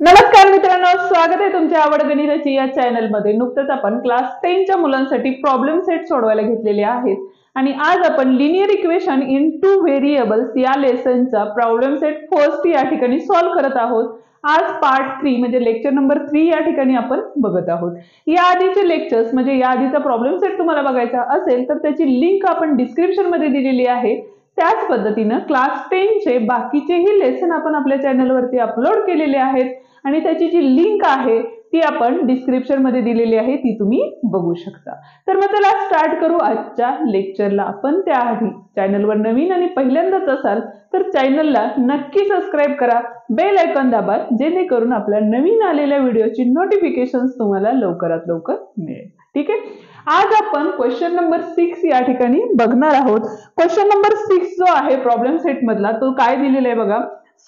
नमस्कार मित्रांनो, स्वागत आहे तुमच्या आवड गणिताची या चॅनलमध्ये। नुकतंच आपण क्लास 10 च्या मुलांसाठी प्रॉब्लेम सेट सोडवायला घेतलेले आहेत आणि आज आपण linear equation in two variables या लेसनचा प्रॉब्लेम सेट फर्स्ट या ठिकाणी सॉल्व करत आहोत। आज पार्ट 3 म्हणजे लेक्चर नंबर 3 या ठिकाणी आपण बघत आहोत। या आधीचे लेक्चर्स म्हणजे या आधीचा प्रॉब्लेम सेट तुम्हाला बघायचा असेल तर त्याची लिंक आपण डिस्क्रिप्शन मध्ये दिलेली आहे। त्याच पद्धतीने क्लास 10 चे बाकीचेही लेसन आपण आपल्या चॅनलवरती अपलोड केलेले आहेत आणि त्याची जी लिंक आहे ती आपण डिस्क्रिप्शन मध्ये दिलेली आहे, ती तुम्ही बघू शकता। तर मग चला स्टार्ट करू आजच्या लेक्चरला। पण त्याआधी चॅनलवर नवीन आणि पहिल्यांदाच असाल तर चॅनलला नक्की सबस्क्राइब करा, बेल आयकॉन दाबा जेणेकरून आपल्या नवीन आलेल्या व्हिडिओची नोटिफिकेशन्स तुम्हाला लवकरात लवकर मिळेल। ठीक आहे, आज आपण क्वेश्चन नंबर 6 या ठिकाणी बघणार आहोत। क्वेश्चन नंबर 6 जो आहे प्रॉब्लेम सेट मधला तो काय दिलेला आहे बघा,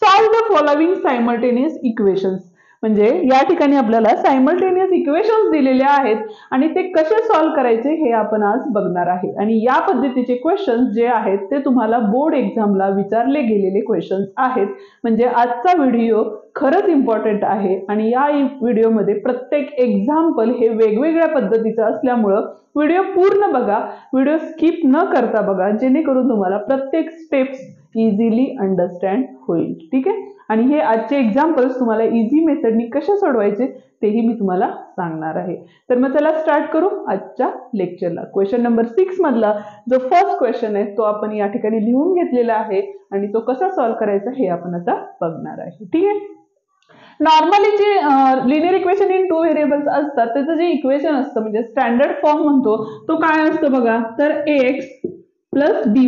solve the following simultaneous equations. म्हणजे या ठिकाणी आपल्याला सायमल्टेनियस इक्वेशन्स दिलेले आहेत आणि ते कसे सॉल्व करायचे हे आपण आज बघणार आहे। आणि या पद्धतीचे क्वेश्चन्स जे आहेत ते तुम्हाला बोर्ड एक्झामला विचारले गेलेले क्वेश्चन्स आहेत। म्हणजे आजचा व्हिडिओ खरंच इम्पॉर्टंट आहे आणि या व्हिडिओमध्ये प्रत्येक एक्झाम्पल हे वेगवेगळ्या पद्धतीचं असल्यामुळे व्हिडिओ पूर्ण बघा, व्हिडिओ स्किप न करता बघा, जेणेकरून तुम्हाला प्रत्येक स्टेप्स इझिली अंडरस्टँड होईल। ठीक आहे, आणि हे आजचे एक्झाम्पल्स तुम्हाला इझी मेथडनी कसे सोडवायचे तेही मी तुम्हाला सांगणार आहे। तर मग चला स्टार्ट करू आजच्या लेक्चरला। क्वेश्चन नंबर 6 मधला जो फर्स्ट क्वेश्चन आहे तो आपण या ठिकाणी लिहून घेतलेला आहे आणि तो कसा सॉल्व करायचा हे आपण आता बघणार आहे। ठीक आहे, नॉर्मली जे linear equation in two variables असतात त्याचं जे इक्वेशन असतं म्हणजे स्टँडर्ड फॉर्म म्हणतो तो काय असतं बघा, तर x plus dy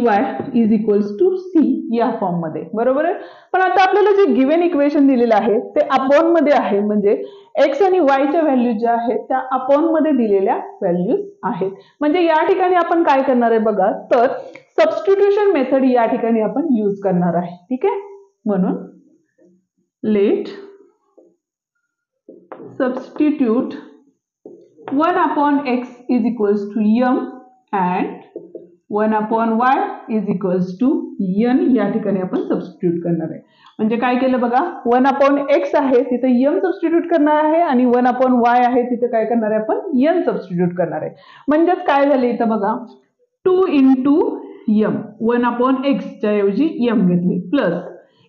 is equals to C या फॉर्म मध्ये, बरोबर आहे। पण आता आपल्याला जे गिव्हन इक्वेशन दिलेलं आहे ते अपॉन मध्ये आहे, म्हणजे x आणि y च्या व्हॅल्यूज ज्या आहेत त्या अपॉन मध्ये दिलेल्या व्हॅल्यूज आहेत। म्हणजे या ठिकाणी आपण काय करणार आहे बघा, तर सबस्टिट्यूशन मेथड या ठिकाणी आपण यूज करणार आहे। ठीक आहे, म्हणून late substitute 1 upon x is equals to m and 1 upon y is equals to n या ठिकाणी आपण सबस्टिट्यूट करणार आहे। म्हणजे काय केलं बघा, 1 upon x आहे तिथे m सबस्टिट्यूट करणार आहे आणि 1 upon y आहे तिथे काय करणार आहे आपण n सबस्टिट्यूट करणार आहे। म्हणजेच काय झाले इथं बघा, 2 into m 1 upon x च्या ऐवजी m घेतले, प्लस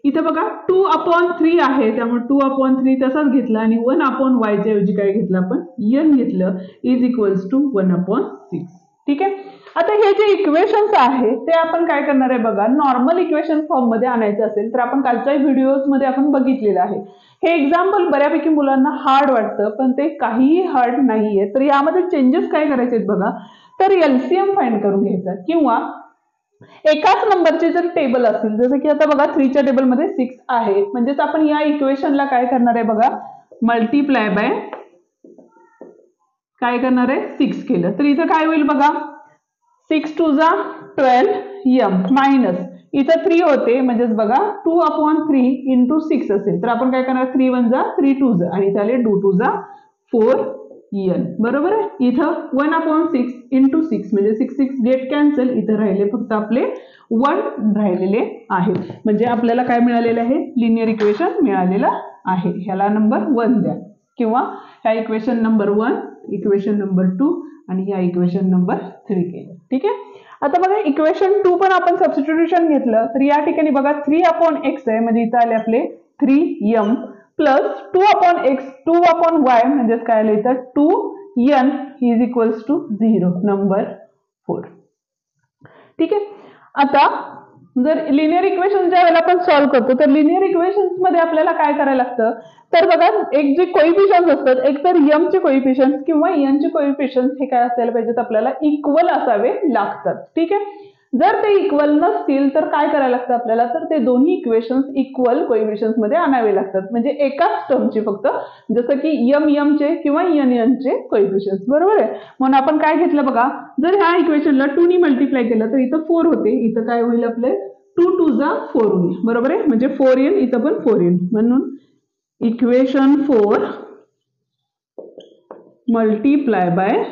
इथं बघा 2 upon 3 आहे त्यामुळे 2 upon 3 तसाच घेतला आणि 1 upon y च्या ऐवजी काय घेतलं आपण n घेतलं, इज इक्वल्स टू 1 upon 6। ठीक आहे, आता हे जे इक्वेशन्स आहे ते आपण काय करणार आहे बघा, नॉर्मल इक्वेशन फॉर्म मध्ये आणायचे असेल तर आपण कालच्या व्हिडिओज मध्ये आपण बघितलेलं आहे। हे एक्झाम्पल बऱ्यापैकी मुलांना हार्ड वाटतं पण ते काहीही हार्ड नाहीये। तर यामध्ये चेंजेस काय करायचे आहेत बघा, तर एलसीएम फाइंड करून घ्यायचा किंवा एकाच नंबरचे जर टेबल असतील, जसं की आता बघा 3 च्या टेबल मध्ये 6 आहे, म्हणजेच आपण या इक्वेशनला काय करणार आहे बघा, मल्टिप्लाय बाय काय करणार आहे 6 केलं तर इथं काय होईल बघा, 6 2 जा 12 m मायनस इथं 3 होते म्हणजेच बघा 2 upon 3 into 6 असेल तर आपण काय करणार 3 1 जा 3 2 जा आणि झाले 2 2 जा 4 n, बरोबर आहे। इथं 1 upon 6 into 6 म्हणजे 6 6 गेट कॅन्सल, इथं राहिले फक्त आपले 1 राहिलेले आहे। म्हणजे आपल्याला काय मिळालेलं आहे, लिनियर इक्वेशन मिळालेलं आहे। ह्याला नंबर 1 द्या किंवा ह्या इक्वेशन नंबर 1, इक्वेशन नंबर 2 आणि ह्या इक्वेशन नंबर 3 केलं। ठीक आहे, आता बघा इक्वेशन 2 पण आपण सबस्टिट्यूशन घेतलं तर या ठिकाणी बघा 3 upon x आहे म्हणजे इथं आले आपले 3m plus 2 upon x 2 upon y म्हणजे काय आलं इथं 2n is equals to 0 number 4। ठीक आहे, आता जर लिनियर इक्वेशन ज्या वेळेला आपण सॉल्व करतो तर लिनियर इक्वेशन्स मध्ये आपल्याला काय करायला लागतं, तर बघा एक जे कोइफिशियंट्स असतात, एक तर m चे कोइफिशियंट्स किंवा n चे कोइफिशियंट्स हे काय असायला पाहिजेत, आपल्याला इक्वल असावे लागतात। ठीक आहे, जर ते इक्वल नसतील तर काय करायला लागतं आपल्याला, तर ते दोन्ही इक्वेशन्स इक्वल कोइफिशियंट्स मध्ये आणावे लागतात। म्हणजे एकाच टर्मचे फक्त, जसं की m चे किंवा n चे कोइफिशियंट्स, बरोबर आहे। म्हणून आपण काय घेतलं बघा, जर ह्या इक्वेशनला 2 नी मल्टिप्लाय केलं तर इथं 4 होते, इथं काय होईल आपले 2 2 जा 4 होईल, बरोबर आहे। म्हणजे 4n इथं पण 4n, म्हणून इक्वेशन 4 मल्टिप्लाय बाय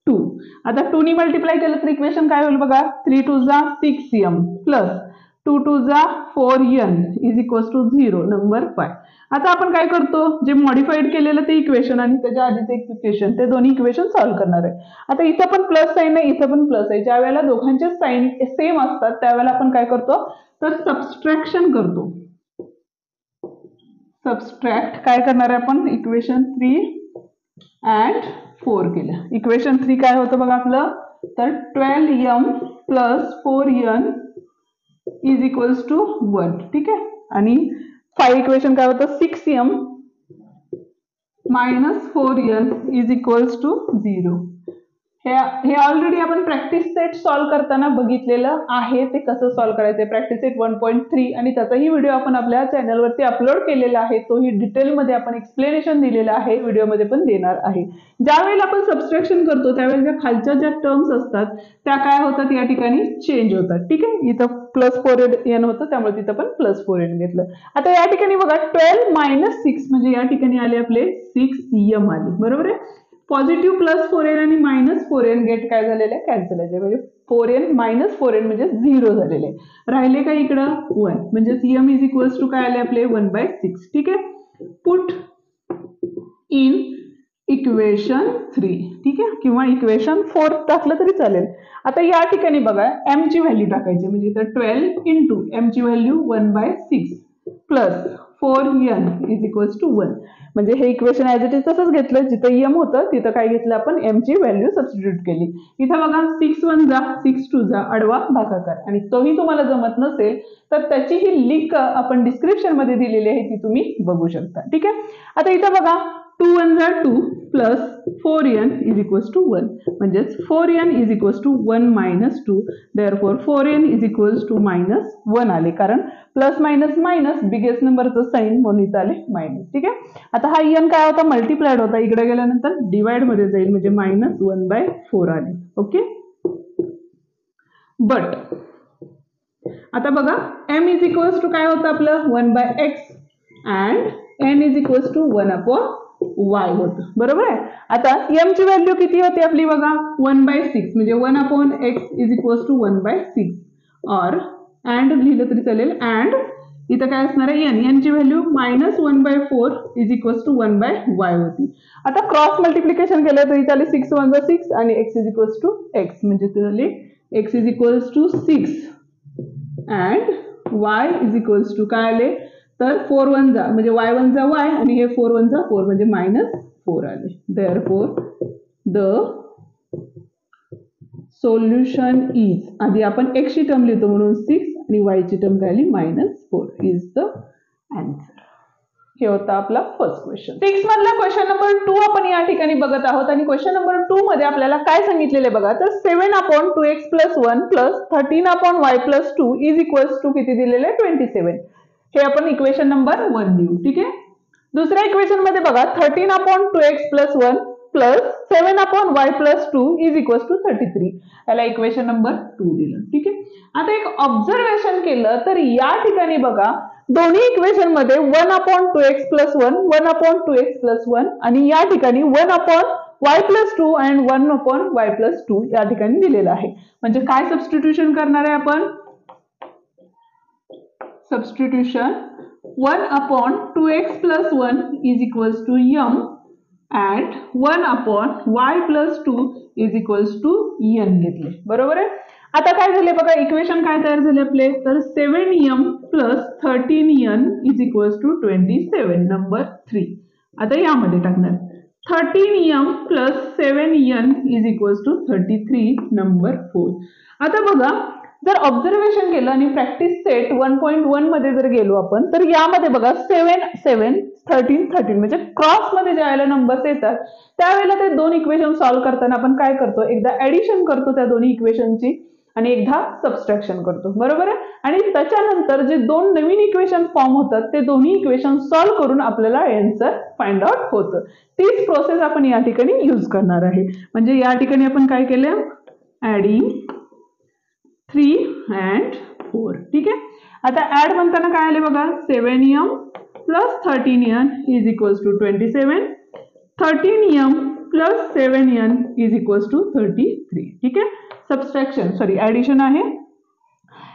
2। आता 2 नी मल्टिप्लाय केलं तर इक्वेशन काय होईल बघा, 3 2 जा 6m प्लस 2 2 जा 4n is equals to 0 number 5. आता आपण काय करतो, जे मॉडिफाईड केलेलं ते इक्वेशन आणि त्याच्या आधीचे इक्वेशन ते दोन्ही इक्वेशन सॉल्व्ह करणार आहे. आता इथं पण प्लस साईन आहे, इथं पण प्लस आहे. ज्या वेळेला दोघांचे साईन सेम असतात त्यावेळेला आपण काय करतो तर सबस्ट्रॅक्शन करतो. सबस्ट्रॅक्ट काय करणार आहे आपण, इक्वेशन 3 and 4 केलं. इक्वेशन 3 काय होतं बघा आपलं, तर 12m plus 4n is equals to 1. ठीक आहे. आणि 5 इक्वेशन काय होतं, 6m minus 4n is equals to 0. हे ऑलरेडी आपण प्रॅक्टिस सेट सॉल्व्ह करताना बघितलेलं आहे, ते कसं सॉल्व्ह करायचं. प्रॅक्टिस सेट 1.3 आणि त्याचाही व्हिडिओ आपण आपल्या चॅनलवरती अपलोड केलेला आहे. तोही डिटेलमध्ये आपण एक्सप्लेनेशन दिलेलं आहे, व्हिडिओमध्ये पण देणार आहे. ज्यावेळेला आपण सबस्ट्रॅक्शन करतो त्यावेळेला खालच्या ज्या टर्म्स असतात त्या काय होतात, या ठिकाणी चेंज होतात. ठीक आहे. इथं प्लस 4n होतं त्यामुळे तिथं पण प्लस 4n घेतलं. आता या ठिकाणी बघा 12 मायनस 6 म्हणजे या ठिकाणी आले आपले 6m आले. बरोबर आहे. पॉझिटिव्ह प्लस 4n आणि मायनस 4n गेट काय झालेले कॅन्सल आहे, म्हणजे 4n मायनस 4n म्हणजे 0 झालेले. राहिले काय इकडं 1 म्हणजे m इज इक्वल्स टू काय आले आपले 1/6. ठीक आहे. Put in equation 3. ठीक आहे, किंवा इक्वेशन 4 टाकलं तरी चालेल. आता या ठिकाणी बघा m ची व्हॅल्यू टाकायची, म्हणजे इथं 12 इंटू m ची value 1/6 plus 4n is equals to 1. म्हणजे हे इक्वेशन ॲज इट इज तसंच घेतलं, जिथं m होतं तिथं काय घेतलं आपण, m ची व्हॅल्यू सबस्टिट्यूट केली. इथं बघा 6 1 जा 6 2 जा आडवा भागाकार, आणि तोही तुम्हाला जमत नसेल तर त्याची ही लिंक आपण डिस्क्रिप्शन मध्ये दिलेली आहे, ती तुम्ही बघू शकता. ठीक आहे. आता इथं बघा 2 1 जा 2 plus 4n is equals to 1, म्हणजेच 4n is equals to 1 minus 2. Therefore 4n is equals to minus 1 आले, कारण प्लस मायनस मायनस बिगेस्ट नंबरचं साईन म्हणून इथं आले मायनस. ठीक आहे. आता हा n काय होता, मल्टिप्लाइड होता, इकडे गेल्यानंतर डिवाइड मध्ये जाईल, म्हणजे मायनस 1/4 आले. ओके. बट आता बघा m इज इक्वल्स टू काय होतं आपलं 1/x and n is equals to 1/y होतं. बरोबर आहे. आता m ची व्हॅल्यू किती होती आपली बघा 1/6, म्हणजे 1/x इज इक्वल्स टू 1/6. और अँड लिहिलं तरी चालेल. अँड इथं काय असणार आहे n ची value minus 1/4 is equals to 1/y होती. आता क्रॉस मल्टिप्लिकेशन केलं तर इथं आले 6 1 जा 6 आणि x is equals to x, म्हणजे इथं आले x is equals to 6 and y is equals to काय आले, तर 4 1 जा म्हणजे y 1 जा y आणि हे 4 1 जा 4 म्हणजे मायनस 4 आले. देअरफॉर द सोल्युशन इज, आधी आपण x ची टर्म लिहितो म्हणून 6 आणि y ची टर्म काय आली -4 इज द आन्सर. हे होता आपला फर्स्ट क्वेश्चन. 6 मधला क्वेश्चन नंबर 2 आपण या ठिकाणी बघत आहोत, आणि क्वेश्चन नंबर 2 मध्ये आपल्याला काय सांगितलेले बघा, तर 7/2x + 1 + 13/y + 2 is equals to किती दिलेले 27. हे आपण इक्वेशन नंबर 1 लिहू. ठीक आहे. दुसऱ्या इक्वेशन मध्ये बघा 13/2x + 1 + 7/y + 2 is equals to 33. याला इक्वेशन नंबर 2 दिलं. ठीक आहे. आता एक ऑब्झर्वेशन केलं तर या ठिकाणी बघा दोन्ही इक्वेशन मध्ये 1/2x + 1 1/2x + 1 आणि या ठिकाणी 1/y + 2 and 1/y + 2 या ठिकाणी दिलेलं आहे. म्हणजे काय सबस्टिट्यूशन करणार आहे आपण, substitution 1/2x + 1 is equals to m and 1/y + 2 is equals to n घेतले. बरोबर आहे. आता काय झाले बघा, इक्वेशन काय तयार झाले आपले, तर 7m + 13n is equals to 27 number 3. आता यामध्ये टाकणार 13m + 7n is equals to 33 number 4. आता बघा जर ऑब्झर्वेशन केलं आणि प्रॅक्टिस सेट 1.1 मध्ये जर गेलो आपण, तर यामध्ये बघा 7 7 13 13 म्हणजे क्रॉस मध्ये ज्यावेळेला नंबर्स येतात त्यावेळेला ते दोन इक्वेशन सॉल्व्ह करताना आपण काय करतो, एकदा ऍडिशन करतो त्या दोन्ही इक्वेशनची आणि एकदा सबस्ट्रॅक्शन करतो. बरोबर आहे. आणि त्याच्यानंतर जे दोन नवीन इक्वेशन फॉर्म होतात ते दोन्ही इक्वेशन सॉल्व्ह करून आपल्याला आन्सर फाइंड आउट होतं. तीच प्रोसेस आपण या ठिकाणी यूज करणार आहे. म्हणजे या ठिकाणी आपण काय केलं, ऍडिंग 3 and 4. ठीक आहे. आता ऍड म्हणताना काय आले बघा 7m + 13n is equals to 27. 13m + 7n is equals to 33. ठीक आहे. सबस्ट्रॅक्शन ऍडिशन आहे.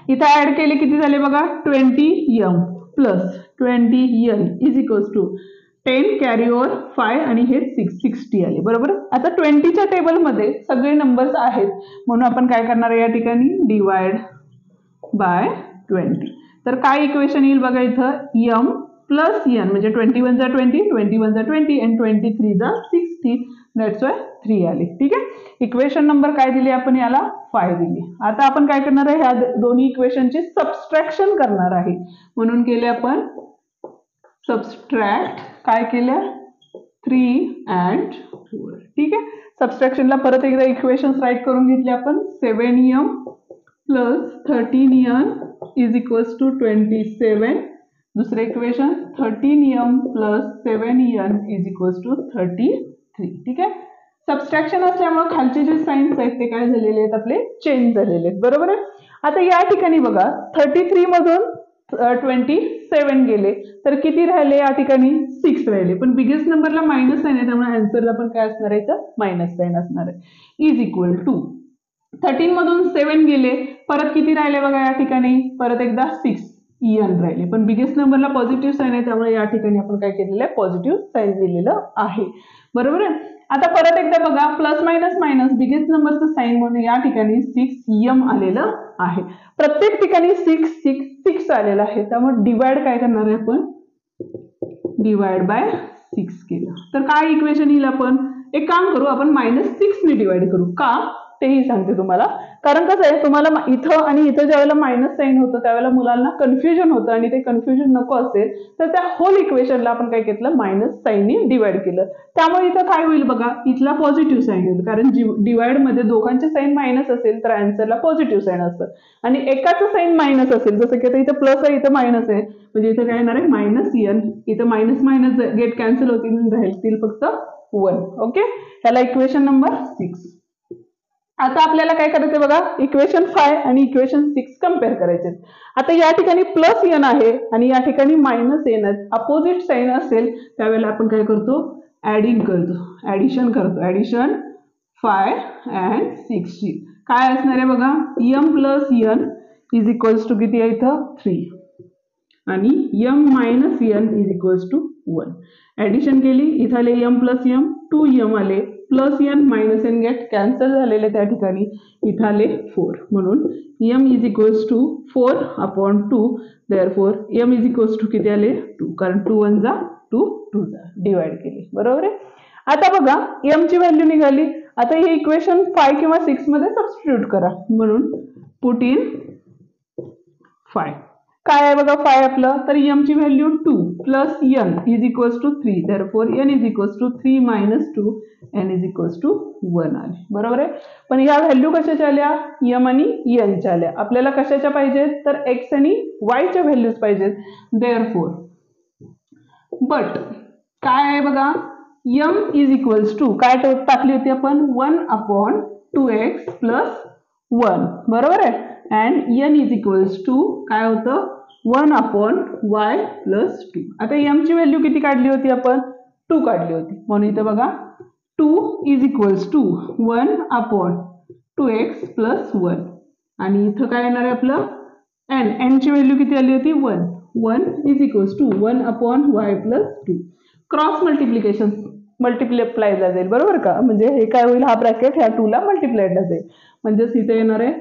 इथं ऍड केले किती झाले बघा 20m plus 20n is equals to 10 carry over 5 आणि हे 60 आले बरोबर. आता 20च्या टेबलमध्ये सगळे नंबर्स आहेत म्हणून आपण काय करणार आहे या ठिकाणी डिवाइड बाय 20. तर काय इक्वेशन येईल बघा इथं m प्लस n म्हणजे 21 जा 20 21 जा 20 आणि 23 जा 60 दॅट्स वाय 3 आले. ठीक आहे. इक्वेशन नंबर काय दिली आपण याला 5 दिली. आता आपण काय करणार आहे ह्या दोन्ही इक्वेशनचे सबस्ट्रॅक्शन करणार आहे म्हणून केले आपण सबस्ट्रॅक्ट काय केलं 3 and 4. ठीक आहे. सबस्ट्रॅक्शनला परत एकदा इक्वेशन्स राईट करून घेतले आपण 7m plus 13n is equals to 27. दुसरे equation 13m plus 7n is equals to 33. ठीक आहे. सबस्ट्रॅक्शन असल्यामुळे खालचे जे साइन्स आहेत ते काय झालेले आहेत आपले चेंज झालेले आहेत बरोबर आहे. आता या ठिकाणी बघा 33 मधून 27 गेले तर किती राहिले या ठिकाणी 6 राहिले पण बिगेस्ट नंबरला मायनस साइन आहे त्यामुळे आन्सरला पण काय असणार आहे तर मायनस साइन असणार आहे इज इक्वल टू 13 मधून 7 गेले परत किती राहिले बघा या ठिकाणी परत एकदा 6 en राहिले पण बिगेस्ट नंबरला पॉझिटिव्ह साइन आहे त्यामुळे या ठिकाणी आपण काय केलेलं आहे पॉझिटिव्ह साइन दिलेलं आहे बरोबर आहे. आता परत एकदा बघा प्लस मायनस मायनस बिगेस्ट नंबरचं साइन म्हणून या ठिकाणी 6m आलेलं आहे. प्रत्येक ठिकाणी 6 6 6 आलेलं आहे त्यामुळे डिवाइड काय करणार आहे आपण डिवाइड बाय 6 केलं तर काय इक्वेशन येईल आपण एक काम करू आपण -6 ने डिवाइड करू का तेही सांगते तुम्हाला. कारण कसं आहे तुम्हाला इथं आणि इथं ज्यावेळेला मायनस साइन होतं त्यावेळेला मुलांना कन्फ्युजन होतं आणि ते कन्फ्युजन नको असेल तर त्या होल इक्वेशनला आपण काय केलं मायनस साइनने डिवाइड केलं त्यामुळे इथं काय होईल बघा इथला पॉझिटिव्ह साइन येईल कारण डिवाइड मध्ये दोघांचे साइन मायनस असेल तर आन्सरला पॉझिटिव्ह साइन असतं आणि एकाचं साइन मायनस असेल जसं की आता इथं प्लस आहे इथं मायनस आहे म्हणजे इथं काय येणार आहे -n इथं मायनस मायनस गेट कॅन्सल होतील राहील फक्त 1. ओके. ह्याला इक्वेशन नंबर 6. आता आपल्याला काय करायचं बघा इक्वेशन 5 आणि इक्वेशन 6 कम्पेअर करायचे. आता या ठिकाणी प्लस n आहे आणि या ठिकाणी मायनस n आहे अपोजिट साइन असेल त्यावेळेला आपण काय करतो ऍडिंग करतो ऍडिशन करतो ऍडिशन 5 and 6 काय असणार आहे बघा m plus n is equals to किती आहे इथं 3 आणि m minus n is equals to 1. Addition केली इथं आले m प्लस m 2m आले plus n minus n get cancel झालेले त्या ठिकाणी इथं आले 4 म्हणून m is equals to 4/2 therefore m is equals to किती आले 2 कारण 2 1 जा 2 2 जा डिवाइड केले बरोबर आहे. आता बघा m ची व्हॅल्यू निघाली. आता हे इक्वेशन 5 किंवा 6 मध्ये सबस्टिट्यूट करा म्हणून पुट इन 5 काय आहे बघा 5 आपलं तर m ची value 2 plus n is equals to 3 therefore n is equals to 3 minus 2 n is equals to 1 आले बरोबर आहे. पण ह्या व्हॅल्यू कशाच्या आल्या m आणि n च्या आल्या आपल्याला कशाच्या पाहिजेत तर x आणि y च्या व्हॅल्यूज पाहिजेत देअरफॉर बट काय आहे बघा m इज इक्वल्स टू काय टाकली होती आपण 1/2x प्लस 1 बरोबर आहे and n is equals to काय होतं 1/y प्लस 2. आता m ची व्हॅल्यू किती काढली होती आपण 2 काढली होती म्हणून इथं बघा 2 is equals to 1/2x plus 1 आणि इथं काय येणार आहे आपलं n ची व्हॅल्यू किती आली होती 1 is equals to 1/y plus 2. Cross multiplication मल्टिप्लायला जाईल बरोबर का म्हणजे हे काय होईल हा ब्रॅकेट ह्या 2 ला मल्टिप्लायला जाईल म्हणजेच इथे येणार आहे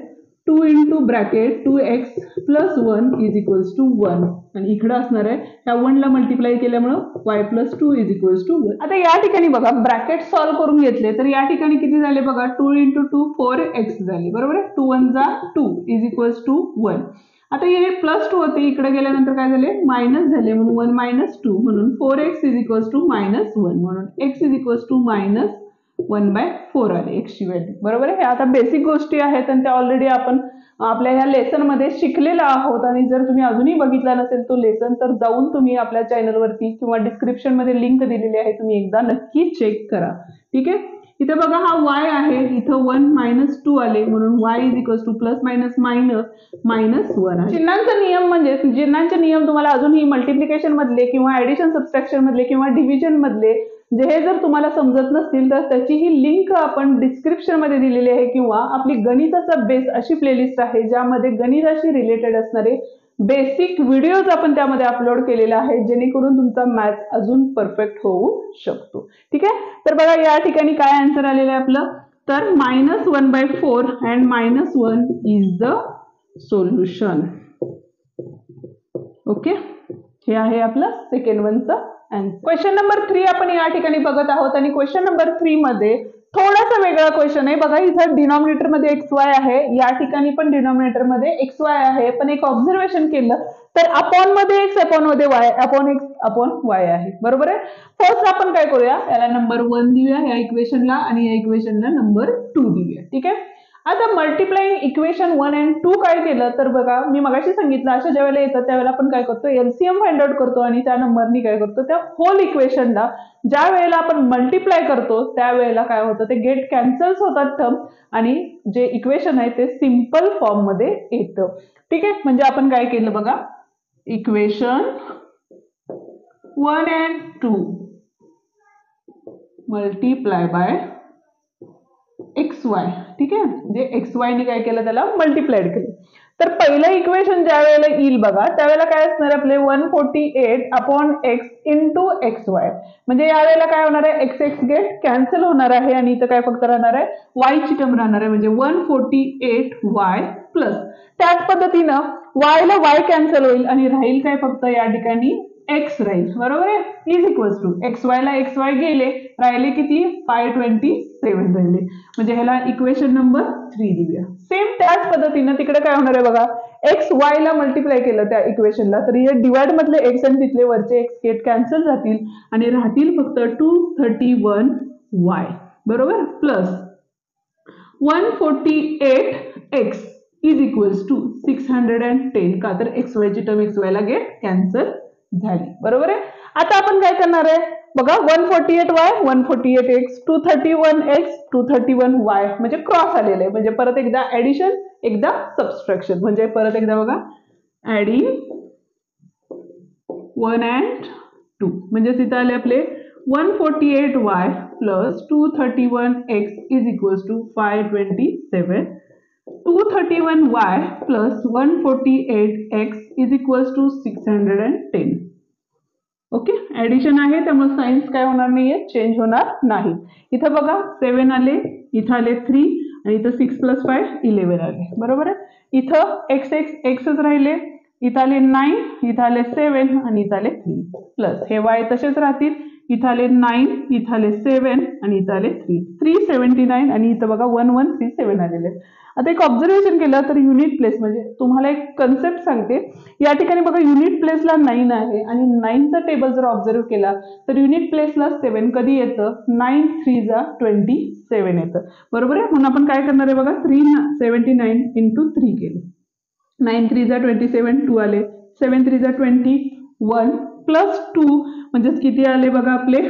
2 into bracket 2x plus 1 is equals to 1 आणि इकडे असणार आहे ह्या 1 ला मल्टिप्लाय केल्यामुळे y plus 2 is equals to 1. आता या ठिकाणी बघा ब्रॅकेट सॉल्व्ह करून घेतले तर या ठिकाणी किती झाले बघा 2 इंटू 2 4x झाले बरोबर आहे 2 1 जा 2 इज इक्वल्स टू 1. आता हे प्लस 2 होते इकडे गेल्यानंतर काय झाले मायनस झाले म्हणून 1 मायनस 2 म्हणून 4x is equals to minus 1 म्हणून x is equals to minus 1/4 आले x ची व्हॅल्यू बरोबर आहे. हे आता बेसिक गोष्टी आहेत आणि त्या ऑलरेडी आपण आपल्या ह्या लेसन मध्ये शिकलेला आहोत आणि जर तुम्ही अजूनही बघितला नसेल तो लेसन तर जाऊन तुम्ही आपल्या चॅनलवरती किंवा डिस्क्रिप्शन मध्ये लिंक दिलेली आहे तुम्ही एकदा नक्की चेक करा. ठीक आहे. इथे बघा हा y आहे इथं 1 मायनस 2 आले म्हणून y is equals to plus minus minus 1 आहे. चिन्हांचा नियम म्हणजे चिन्हांचे नियम तुम्हाला अजूनही मल्टिप्लिकेशन मधले किंवा ऍडिशन सबट्रॅक्शन मधले किंवा डिव्हिजन मधले म्हणजे हे जर तुम्हाला समजत नसतील तर त्याची ही लिंक आपण डिस्क्रिप्शन मध्ये दिलेली आहे, किंवा आपली गणिताचा बेस अशी प्लेलिस्ट आहे ज्यामध्ये गणिताशी रिलेटेड असणारे बेसिक व्हिडिओज आपण त्यामध्ये अपलोड केलेला आहे, जेणेकरून तुमचा मॅथ अजून परफेक्ट होऊ शकतो. ठीक आहे, तर बघा या ठिकाणी काय आन्सर आलेलं आहे आपलं, तर -1/4 and -1 is the solution. Okay, हे आहे आपलं सेकंड वनचा आन्सर. क्वेश्चन नंबर 3 आपण या ठिकाणी बघत आहोत, आणि क्वेश्चन नंबर 3 मध्ये थोडासा वेगळा क्वेश्चन आहे. बघा इथं डिनॉमिनेटर मध्ये XY आहे, या ठिकाणी पण डिनॉमिनेटर मध्ये XY आहे, पण एक ऑब्झर्वेशन केलं तर अपॉन मध्ये x अपॉन मध्ये y upon x upon y आहे. बरोबर आहे. फर्स्ट आपण काय करूया, याला नंबर 1 देऊया या इक्वेशनला, आणि या इक्वेशनला नंबर 2 देऊया. ठीक आहे, आता मल्टिप्लाइंग इक्वेशन 1 आणि 2 काय केलं तर बघा मी मगाशी सांगितलं अशा ज्या वेळेला येतात त्यावेळेला आपण काय करतो, एलसीएम फाइंड आउट करतो, आणि त्या नंबरनी काय करतो, त्या होल इक्वेशनला ज्या वेळेला आपण मल्टिप्लाय करतो त्यावेळेला काय होतं, ते गेट कॅन्सल्स होतात टर्म, आणि जे इक्वेशन आहे ते सिंपल फॉर्म मध्ये येतं. ठीक आहे, म्हणजे आपण काय केलं बघा, equation 1 and 2 multiply by XY. ठीक आहे, म्हणजे XY ने काय केलं, त्याला मल्टिप्लाइड केलं. तर पहिलं इक्वेशन ज्या वेळेला येईल बघा त्यावेळेला काय असणार आपले 148 अपॉन x इंटू XY. म्हणजे यावेळेला काय होणार आहे, x गेट कॅन्सल होणार आहे, आणि इथं काय फक्त राहणार आहे, y ची टर्म राहणार आहे, म्हणजे 148y प्लस त्याच पद्धतीनं y ला y कॅन्सल होईल आणि राहील काय फक्त या ठिकाणी x राहील. बरोबर आहे, इज इक्वल्स टू XY ला XY गेले, राहिले किती 527 राहिले, म्हणजे ह्याला इक्वेशन नंबर 3 देऊया. सेम त्याच पद्धतीनं तिकडे काय होणार आहे बघा, x y ला मल्टिप्लाय केलं त्या इक्वेशनला, तर हे डिवाइड मधले x आणि तिथले वरचे x गेट कॅन्सल जातील आणि राहतील फक्त 231y. बरोबर, plus 148x is equals to 610, का तर XY ची टर्म XY ला गेट कॅन्सल झाली. बरोबर आहे. आता आपण काय करणार आहे बघा, 148y 148x 231x 231y म्हणजे क्रॉस आलेलं आहे, म्हणजे परत एकदा ऍडिशन एकदा सबट्रॅक्शन, म्हणजे परत एकदा बघा ऍडिंग 1 and 2, म्हणजे तिथे आले आपले 148y plus 231x is equals to 527, 231y plus 148x is equals to 610. Okay, addition आहे त्यामुळे साइन्स काय होणार नाहीये, चेंज होणार नाही. इथं बघा 7 आले, इथं आले 3, आणि इथं 6 + 5 11 आले. बरोबर आहे. इथं एक्सच राहिले, इथं आले 9, इथं आले 7, आणि इथं आले 3 प्लस हे y तसेच राहतील, इथं आले 9, इथं आले 7, आणि इथं आले 3, 379, आणि इथं बघा 1137 आलेले. आता एक ऑब्झर्वेशन केलं तर युनिट प्लेस, म्हणजे तुम्हाला एक कन्सेप्ट सांगते, या ठिकाणी बघा युनिट प्लेसला 9 आहे, आणि 9चा टेबल जर ऑब्झर्व केला तर युनिट प्लेसला 7 कधी येतं, 9 3 जा 27 येतं. बरोबर आहे. म्हणून आपण काय करणार आहे बघा, 379 इंटू 3 केले, 9 3 जा 27, 2 आले, 7 3 जा 21 प्लस 2 म्हणजे किती आले बघा आपले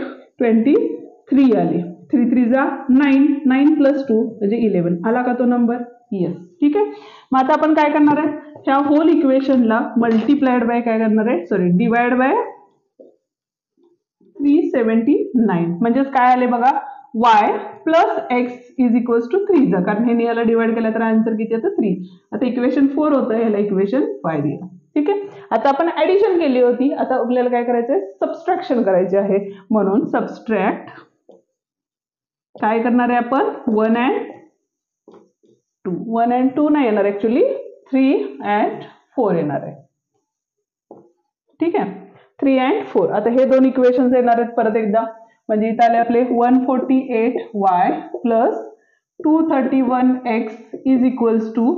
23 आले, 3 3 जा 9, 9 प्लस 2 म्हणजे 11 आला का तो नंबर. येस. ठीक आहे, मग आता आपण काय करणार आहे, ह्या होल इक्वेशनला मल्टिप्लाइड बाय काय करणार आहे, सॉरी डिवाइड बाय 379, म्हणजेच काय आले बघा, y plus x is equals to 3 जा, कारण हे याला डिवाइड केलं तर आन्सर किती येतं 3. आता इक्वेशन 4 होतं, ह्याला इक्वेशन 5 दिलं. ठीक आहे, आता आपण ऍडिशन केली होती, आता आपल्याला काय करायचं आहे, सबट्रॅक्शन करायचे आहे, म्हणून सबट्रॅक्ट काय करणार आहे आपण 1 and 2, 1 and 2 नाही येणार, ऍक्च्युली 3 and 4 येणार आहे. ठीक आहे, 3 and 4. आता हे दोन इक्वेशन्स येणार आहेत परत एकदा, म्हणजे इथे आले आपले 148y plus 231x is equals to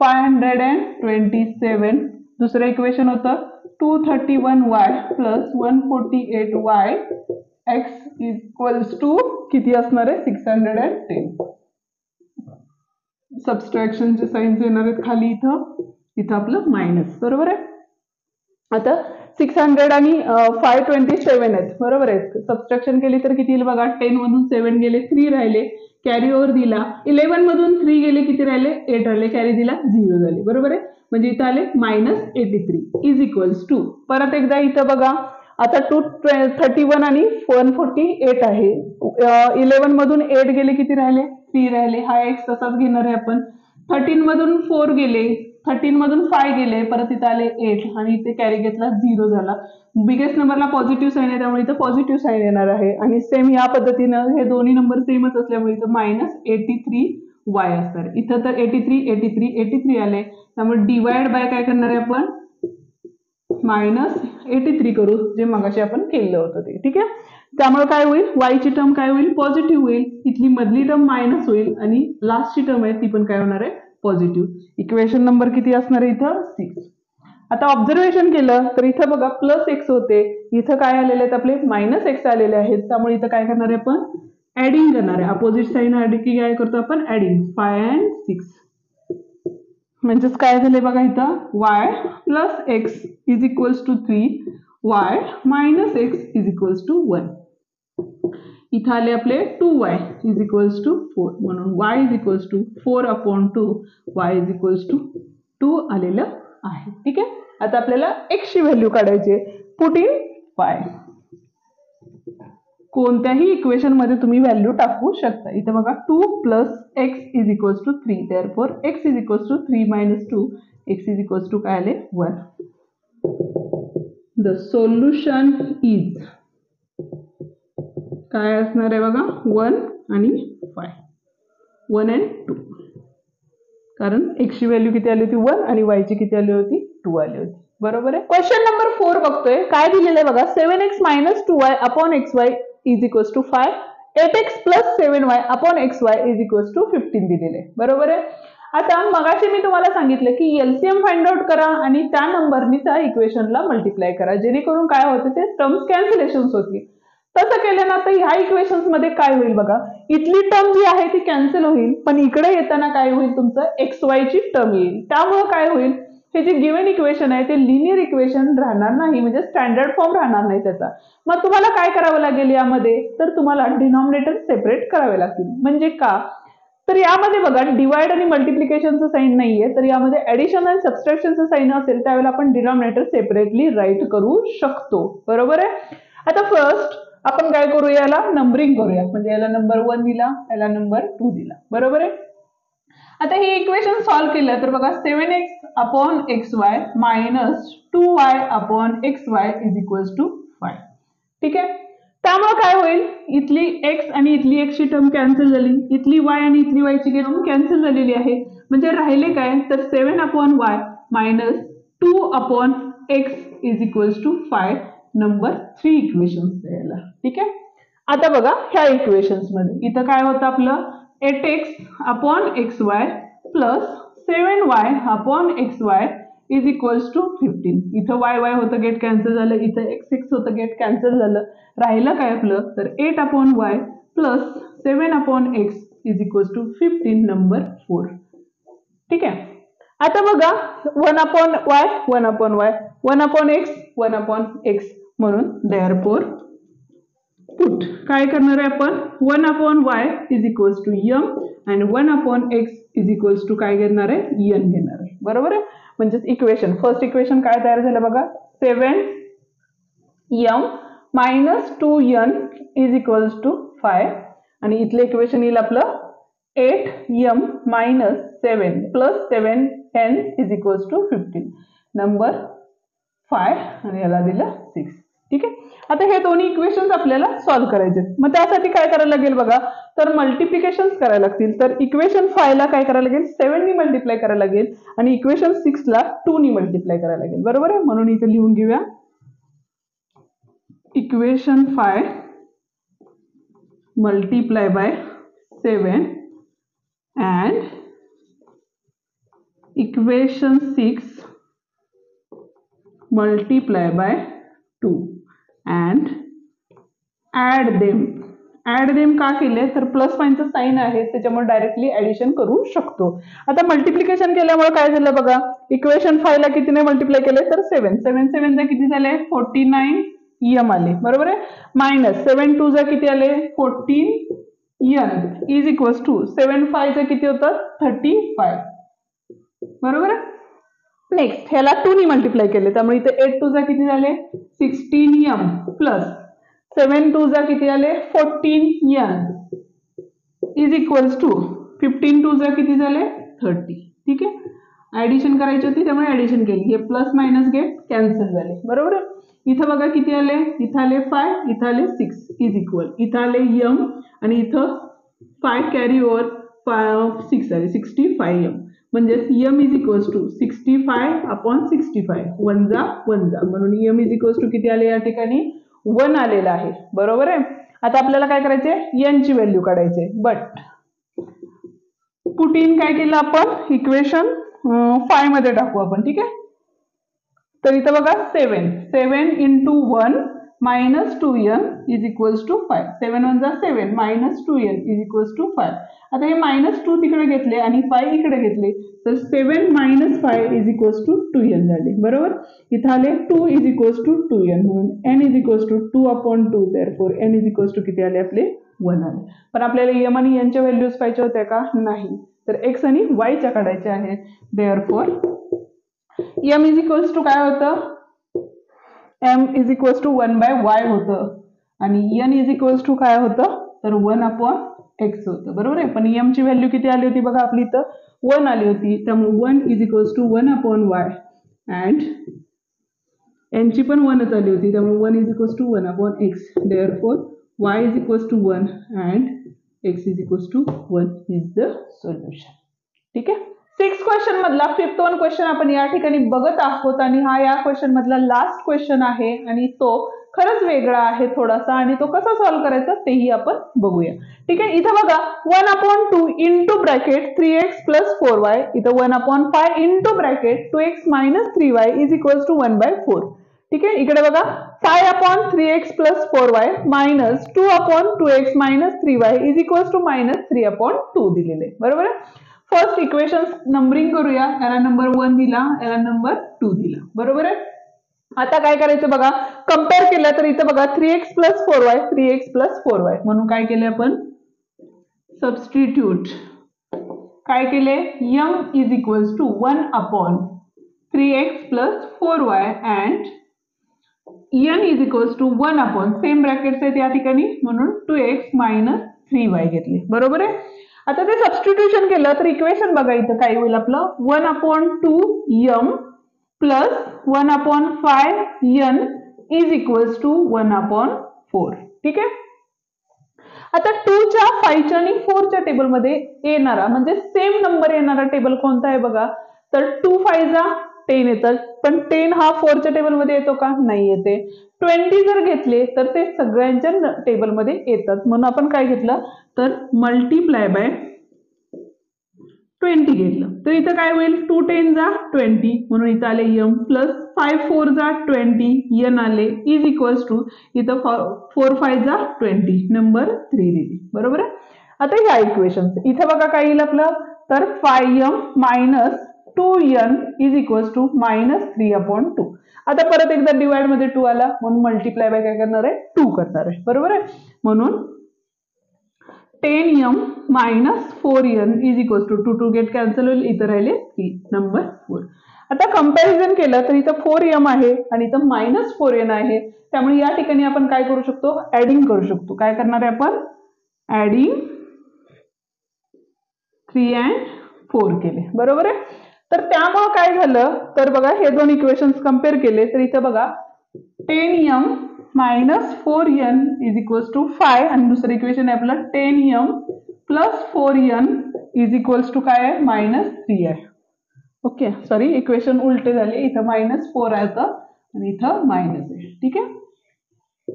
527. दुसरं इक्वेशन होतं 231y plus 148y x equals to किती असणार आहे 610. सबट्रॅक्शनचे साइन्स येणार आहेत खाली, इथं आपलं मायनस. बरोबर आहे. आता 600 आणि 527 आहेत. बरोबर आहे. सबट्रॅक्शन केली तर किती येईल बघा, 10 मधून 7 गेले, 3 राहिले, कॅरी ओव्हर दिला, 11 मधून 3 गेले, किती राहिले 8 राहिले, कॅरी दिला 0 झाले. बरोबर आहे. म्हणजे इथं आले -83 इज इक्वल्स टू, परत एकदा इथं बघा आता 231 आणि 148 आहे. 11 मधून 8 गेले, किती राहिले? 3 राहिले. हा एक्स तसाच घेणार आहे आपण. 13 मधून 4 गेले, 13 मधून 5 गेले, परत इथे आले 8 आणि इथे कॅरी घेतला 0 झाला. बिगेस्ट नंबरला पॉझिटिव्ह साईन आहे त्यामुळे इथं पॉझिटिव्ह साईन येणार आहे. आणि सेम या पद्धतीनं हे दोन्ही नंबर सेमच असल्यामुळे इथं -83y असणार. इथं तर 83 आले, त्यामुळे डिवाइड बाय काय करणार आहे आपण? -83 करू, जे मगाशी आपण केलं होतं ते. ठीक आहे, त्यामुळे काय होईल? y ची टर्म काय होईल? पॉझिटिव्ह होईल. इथली मधली टर्म मायनस होईल आणि लास्टची टर्म आहे ती पण काय होणार आहे? पॉझिटिव्ह. इक्वेशन नंबर किती असणार आहे इथं? 6. आता ऑब्झर्वेशन केलं तर इथं बघा +x होते, इथं काय आलेले आहेत आपले? -x आलेले आहेत. त्यामुळे इथं काय करणार आहे आपण? ऍडिंग करणार आहे. अपोजिट साईन ऍड की काय करतो आपण? ऍडिंग. 5 and 6 म्हणजेच काय झाले बघा इथं? y + x = 3, y - x = 1. इथं आले आपले 2y = 4, म्हणून y = 4/2, y = 2 आलेलं आहे. ठीक आहे, आता आपल्याला x ची व्हॅल्यू काढायची आहे. Put in y. कोणत्याही इक्वेशन मध्ये तुम्ही व्हॅल्यू टाकू शकता. इथे बघा 2 + x = 3, therefore x = 3 - 2, x = काय आले? 1. द सोल्युशन इज काय असणार आहे बघा? 1 आणि 5, 1 and 2, कारण x ची व्हॅल्यू किती आली होती? 1 आणि y ची किती आली होती? 2 आली होती. बरोबर आहे. क्वेश्चन नंबर 4 बघतोय. काय दिलेलं आहे बघा? 7x - 2y upon xy = 5, 8x + 7y upon xy = 15 दिलेले आहे. बरोबर आहे. आता मगाशी मी तुम्हाला सांगितलं की एलसीएम फाइंड आउट करा आणि त्या नंबरनी त्या इक्वेशनला मल्टिप्लाय करा, जेणेकरून काय होते? ते टर्म्स कॅन्सलेशन्स होतील. तसं केलं ना तर ह्या इक्वेशन्स मध्ये काय होईल बघा? इथली टर्म जी आहे ती कॅन्सल होईल, पण इकडे येताना काय होईल? तुमचं XY ची टर्म येईल. त्यामुळे काय होईल? हे जे गिव्हन इक्वेशन आहे ते लिनियर इक्वेशन राहणार नाही, म्हणजे स्टँडर्ड फॉर्म राहणार नाही त्याचा. मग तुम्हाला काय करावं लागेल यामध्ये? तर तुम्हाला डिनॉमिनेटर सेपरेट करावे लागतील. म्हणजे का? तर यामध्ये बघा डिवाइड आणि मल्टिप्लिकेशनचं साईन नाहीये, तर यामध्ये ऍडिशन आणि सबट्रॅक्शनचं साईन असेल त्यावेळेला आपण डिनॉमिनेटर सेपरेटली राईट करू शकतो. बरोबर आहे. आता फर्स्ट आपण काय करू? याला नंबरिंग करूया. म्हणजे याला नंबर 1 दिला, याला नंबर 2 दिला. बरोबर आहे. आता हे इक्वेशन सॉल्व्ह केलं तर बघा 7x upon xy - 2y upon xy = 5. ठीक आहे, त्यामुळे काय होईल? इथली x आणि इथली x ची टर्म कॅन्सल झाली, इथली y आणि इथली y ची टर्म कॅन्सल झालेली आहे. म्हणजे राहिले काय? तर 7/y - 2 x = 5. नंबर 3 इक्वेशन्स द्यायला. ठीक आहे, आता बघा ह्या इक्वेशन्स मध्ये इथं काय होतं आपलं? 8x upon xy plus 7y upon xy = 15. इथं y होतं गेट कॅन्सल झालं, इथं x होतं गेट कॅन्सल झालं. राहिलं काय आपलं? तर 8/y plus 7/x = 15. नंबर 4. ठीक आहे, आता बघा 1/y 1/y 1/x 1/x म्हणून therefore पुट काय करणार आहे आपण? 1/y = m आणि 1/x काय घेणार आहे? n घेणार आहे. बरोबर आहे. म्हणजे इक्वेशन फर्स्ट इक्वेशन काय तयार झालं बघा? 7m - 2n = 5 आणि इथले इक्वेशन येईल आपलं 8m - 7 + 7n = 15. नंबर 5 आणि याला दिलं 6. ठीक आहे, आता हे दोन्ही इक्वेशन्स आपल्याला सॉल्व्ह करायचे. मग त्यासाठी काय करायला लागेल बघा? तर मल्टिप्लिकेशन्स करायला लागतील. तर इक्वेशन 5 ला काय करायला लागेल? 7 नी मल्टिप्लाय करायला लागेल आणि इक्वेशन 6 ला 2 नी मल्टिप्लाय करायला लागेल. बरोबर आहे. म्हणून इथे लिहून घेऊया equation 5 multiply by 7 and equation 6 multiply by 2 and add them. Add them का केले? तर प्लस साइनचं साइन आहे त्याच्यामुळे डायरेक्टली ऍडिशन करू शकतो. आता मल्टिप्लिकेशन केल्यामुळे काय झालं बघा? इक्वेशन 5 ला कितीने मल्टिप्लाय केले? तर 7 7 चा किती झाले? 49m आले. बरोबर आहे. मायनस 7 2 चा किती आले? 14n = 7 5 चा किती होतं? 35. बरोबर आहे. नेक्स्ट ह्याला 2 ने मल्टिप्लाय केले त्यामुळे इथे 8 2 जा किती झाले 16m प्लस 7 2 जा किती आले 14n इज इक्वल्स टू 15 2 जा किती झाले 30. ठीक आहे ऍडिशन करायची होती त्यामुळे ऍडिशन केली हे प्लस मायनस गेट कॅन्सल झाले बरोबर आहे इथं बघा किती आले इथं आले 5 इथं आले 6 इज इक्वल इथं आले m आणि इथं 5 कॅरी ओव्हर 6 आले 65m म्हणजे m इज इक्वल्स टू 65/65 1 जा म्हणून m इज इक्वल्स टू किती आले या ठिकाणी 1 आलेला आहे बरोबर आहे. आता आपल्याला काय करायचे n ची व्हॅल्यू काढायचे बट पुट इन काय केलं आपण इक्वेशन 5 मध्ये टाकू आपण ठीक आहे तर इथं बघा 7 into 1 minus 2n is equals to 5 7 1 जा 7 minus 2n is equals to 5 आता हे -2 तिकडे घेतले आणि 5 इकडे घेतले तर 7 minus 5 is equals to 2n झाले बरोबर इथं आले 2 is equals to 2n म्हणून n is equals to 2/2 therefore n is equals to किती आले आपले 1 आले पण आपल्याला m आणि n च्या व्हॅल्यूज पाहिजे होत्या का नाही तर x आणि y च्या काढायच्या आहेत therefore m is equals to काय होतं m is equals to 1/y होतं आणि n is equals to काय होतं तर 1/x होतं बरोबर आहे पण m ची व्हॅल्यू किती आली होती बघा आपली इथं 1 आली होती त्यामुळे 1 is equals to 1/y and n ची पण 1च आली होती त्यामुळे 1 is equals to 1/x therefore y is equals to 1 and x is equals to 1 is the solution. ठीक आहे 6 क्वेश्चन मधला 5th वन क्वेश्चन आपण या ठिकाणी बघत आहोत आणि हा या क्वेश्चन मधला लास्ट क्वेश्चन आहे आणि तो खरंच वेगळा आहे थोडासा आणि तो कसा सॉल्व्ह करायचा तेही आपण बघूया. ठीक आहे इथं बघा 1/2 into bracket 3x plus 4y इथं 1/5 into bracket 2x minus 3y is equals to 1/4. ठीक आहे इकडे बघा 5/3x plus 4y minus 2/2x minus 3y is equals to minus 3/2 दिलेले बरोबर आहे. फर्स्ट इक्वेशन नंबरिंग करूया याला नंबर 1 दिला याला नंबर 2 दिला बरोबर आहे. आता काय करायचं बघा कंपेअर केलं तर इथं बघा 3x plus 4y म्हणून काय केले आपण सबस्टिट्यूट काय केले m is equals to 1/3x plus 4y and n is equals to 1 same brackets आहेत या ठिकाणी म्हणून 2x minus 3y घेतले बरोबर आहे. आता ते सबस्टिट्यूशन केलं तर इक्वेशन बघा इथं काय होईल आपलं 1/2m plus 1/5n is equals to 1/4. ठीक आहे आता 2च्या 5च्या आणि 4च्या टेबल मध्ये येणारा म्हणजे सेम नंबर येणारा टेबल कोणता आहे बघा तर 2 5 जा 10 येतात पण 10 हा 4च्या टेबल मध्ये येतो का नाही येते 20 जर घेतले तर ते सगळ्यांच्या टेबल मध्ये येतात म्हणून आपण काय घेतलं तर मल्टिप्लाय बाय 20 घेतलं तर इथं काय होईल 2 10 जा 20 म्हणून इथं आले m प्लस 5 4 जा 20 n आले इज इक्वल्स टू इथं 4 5 जा 20 नंबर 3 दिली बरोबर आहे. आता ह्या इक्वेशन इथं बघा काय येईल आपलं तर 5m minus 2n is equals to minus 3/2 आता परत एकदा डिवाइड मध्ये 2 आला म्हणून मल्टिप्लाय बाय काय करणार आहे 2 करणार आहे बरोबर आहे म्हणून 10m minus 4n is equals to 2 get cancel होईल इथं राहिले 3 नंबर 4. आता कंपॅरिझन केलं तर इथं 4m आहे आणि इथं मायनस 4n आहे त्यामुळे या ठिकाणी आपण काय करू शकतो ऍडिंग करू शकतो काय करणार आहे आपण ऍडिंग 3 and 4 केले बरोबर आहे. तर त्यामुळे काय झालं तर बघा हे दोन इक्वेशन्स कंपेअर केले तर इथं बघा 10m minus 4n is equals to 5 आणि दुसरं इक्वेशन आहे आपलं 10m plus 4n is equals to काय आहे minus 3 आहे. ओके सॉरी इक्वेशन उलटे झाले इथं -4 आहे आणि इथं मायनस आहे. ठीक आहे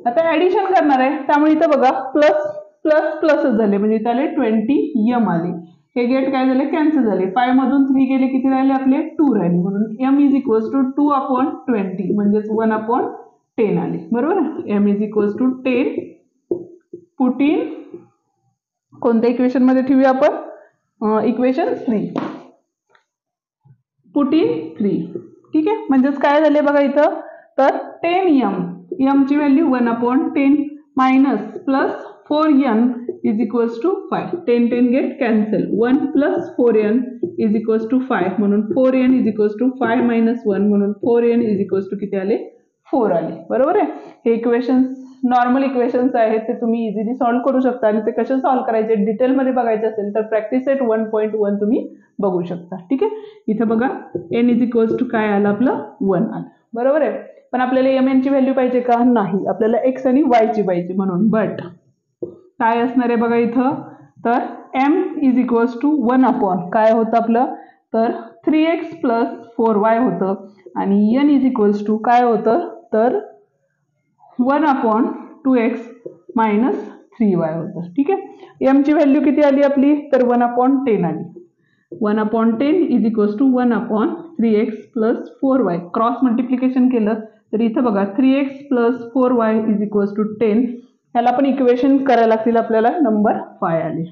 आता ऍडिशन करणार आहे त्यामुळे इथं बघा प्लस प्लस प्लसच झाले म्हणजे इथं आले 20m आले हे गेट काय झाले कॅन्सल झाले 5 मधून 3 गेले किती राहिले आपले 2 राहिले म्हणून m is equals to 2/20 म्हणजेच 1/10 आले बरोबर m is equals to 10 put in कोणत्या इक्वेशन मध्ये ठेवूया आपण इक्वेशन 3 पुट इन 3 ठीक आहे म्हणजेच काय झाले बघा इथं तर 10m m ची value 1/10 minus plus 4n is equals to 5. 10 10 get cancel. 1 plus 4n is equals to 5 म्हणून 4n is equals to 5 minus 1 म्हणून 4n इज इक्वल्स टू किती आले? 4 आले. बरोबर आहे. हे इक्वेशन्स नॉर्मल इक्वेशन्स आहेत, ते तुम्ही इझिली सॉल्व्ह करू शकता. आणि ते कसे सॉल्व्ह करायचे डिटेलमध्ये बघायचे असेल तर प्रॅक्टिस सेट 1.1 तुम्ही बघू शकता. ठीक आहे. इथं बघा n इज इक्वल्स टू काय आलं आपलं? 1 आलं. बरोबर आहे. पण आपल्याला mn ची व्हॅल्यू पाहिजे का? नाही, आपल्याला x आणि y ची पाहिजे म्हणून. बट काय असणार आहे बघा इथं, तर m is equals to 1 upon काय होतं आपलं, तर 3x प्लस 4y होतं. आणि n इज इक्वल्स टू काय होतं, तर 1 अपॉन 2x मायनस 3y होतं. ठीक आहे. m ची व्हॅल्यू किती आली आपली, तर 1 अपॉन 10 आली. 1 अपॉन 10 इज इक्वल्स टू 1 अपॉन 3x plus 4y. Cross multiplication केलं तर इथं बघा 3x plus 4y is equals to 10. ह्याला पण इक्वेशन करायला लागतील आपल्याला. नंबर 5 आले.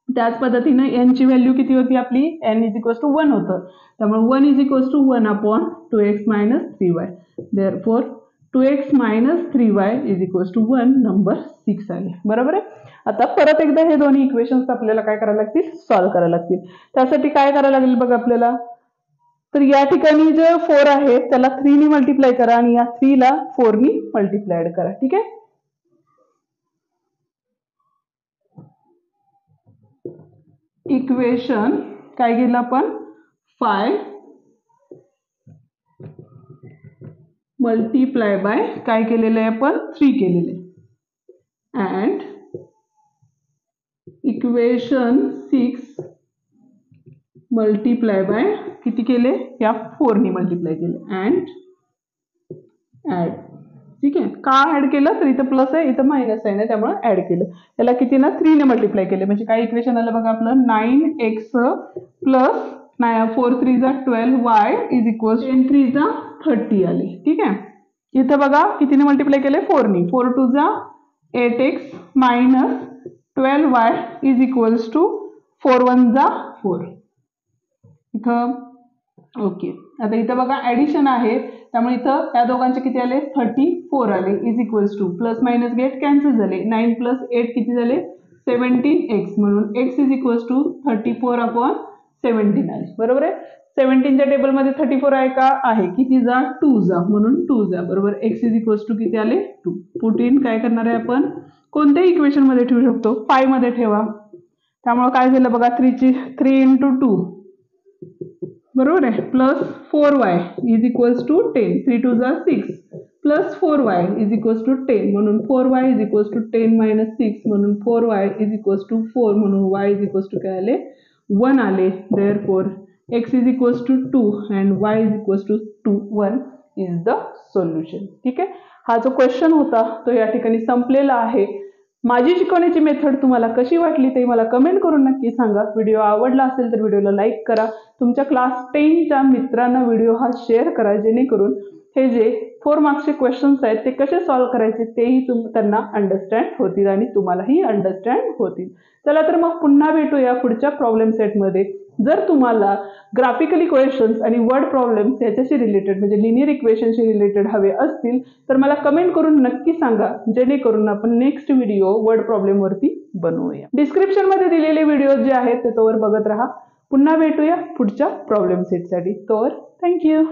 त्याच पद्धतीने n ची व्हॅल्यू किती होती आपली, n इज इक्वल्स टू 1 होतं. त्यामुळे 1 is equals to 1 upon 2x minus 3y. Therefore 2x minus 3y is equals to 1. Number 6 आले. बरोबर आहे. आता परत एकदा हे दोन्ही इक्वेशन्स आपल्याला काय करायला लागतील, सॉल्व्ह करायला लागतील. त्यासाठी काय करायला लागेल बघा आपल्याला, तर या ठिकाणी जे 4 आहे त्याला 3 ने मल्टिप्लाय करा आणि या 3 ला 4 ने मल्टिप्लाय करा. ठीक आहे. इक्वेशन काय केलं आपण, 5 मल्टिप्लाय बाय काय केलेलं आहे आपण, 3 केलेलं आहे. अँड इक्वेशन 6 मल्टिप्लाय बाय किती केले, या 4 ने मल्टिप्लाय केले. And add. ठीक आहे. का ऍड केलं, तर इथं प्लस आहे इथं मायनस आहे ना, त्यामुळे ऍड केलं. याला किती ना 3 ने मल्टिप्लाय केले. म्हणजे काय इक्वेशन आलं बघा आपलं, 9x प्लस 4 3 जा 12y इज इक्वल 10 3 जा 30 आले. ठीक आहे. इथं बघा कितीने मल्टिप्लाय केले, 4 ने. 4 2 जा 8x minus 12y is equals to 4 1 जा 4. इथं ओके. आता इथं बघा ऍडिशन आहे, त्यामुळे इथं या दोघांचे किती आले, 34 आले. Is equals to plus minus get cancel झाले. 9 प्लस 8 किती झाले, 17x. म्हणून x is equals to 34 upon 17 आले. बरोबर आहे. 17च्या टेबलमध्ये 34 आहे का, आहे. किती जा, 2 जा, म्हणून 2 जा. बरोबर. x इज इक्वल्स टू किती आले, 2. पुट इन काय करणार आहे आपण, कोणत्याही इक्वेशन मध्ये ठेवू शकतो, 5 मध्ये ठेवा. त्यामुळे काय झालं बघा, 3 इंटू 2 बरोबर आहे, plus 4y is equals to 10. 3 2 जा 6 plus 4y is equals to 10. म्हणून 4y is equals to 10 minus 6 म्हणून 4y इज इक्वल्स टू 4 म्हणून y इज इक्वल्स टू काय आले, 1 आले. Therefore x is equals to 2 and y is equals to 2 1 is the solution. ठीक आहे. हा जो क्वेश्चन होता तो या ठिकाणी संपलेला आहे. माझी शिकवण्याची मेथड तुम्हाला कशी वाटली ते मला कमेंट करून नक्की सांगा. व्हिडिओ आवडला असेल तर व्हिडिओला लाईक करा. तुमच्या क्लास 10च्या मित्रांना व्हिडिओ हा शेअर करा, जेणेकरून हे जे 4 मार्क्सचे क्वेश्चन्स आहेत ते कसे सॉल्व्ह करायचे तेही त्यांना अंडरस्टँड होतील आणि तुम्हालाही अंडरस्टँड होतील. चला तर मग पुन्हा भेटूया पुढच्या प्रॉब्लेम सेटमध्ये. जर तुम्हाला ग्राफिकली क्वेश्चन्स आणि वर्ड प्रॉब्लेम्स याच्याशी रिलेटेड म्हणजे लिनियर इक्वेशनशी रिलेटेड हवे असतील तर मला कमेंट करून नक्की सांगा, जेणेकरून आपण नेक्स्ट व्हिडिओ वर्ड प्रॉब्लेम वरती बनवूया. डिस्क्रिप्शन मध्ये दिलेले व्हिडिओ जे आहेत ते तोवर बघत राहा. पुन्हा भेटूया पुढच्या प्रॉब्लेम सेटसाठी. तोवर थँक्यू.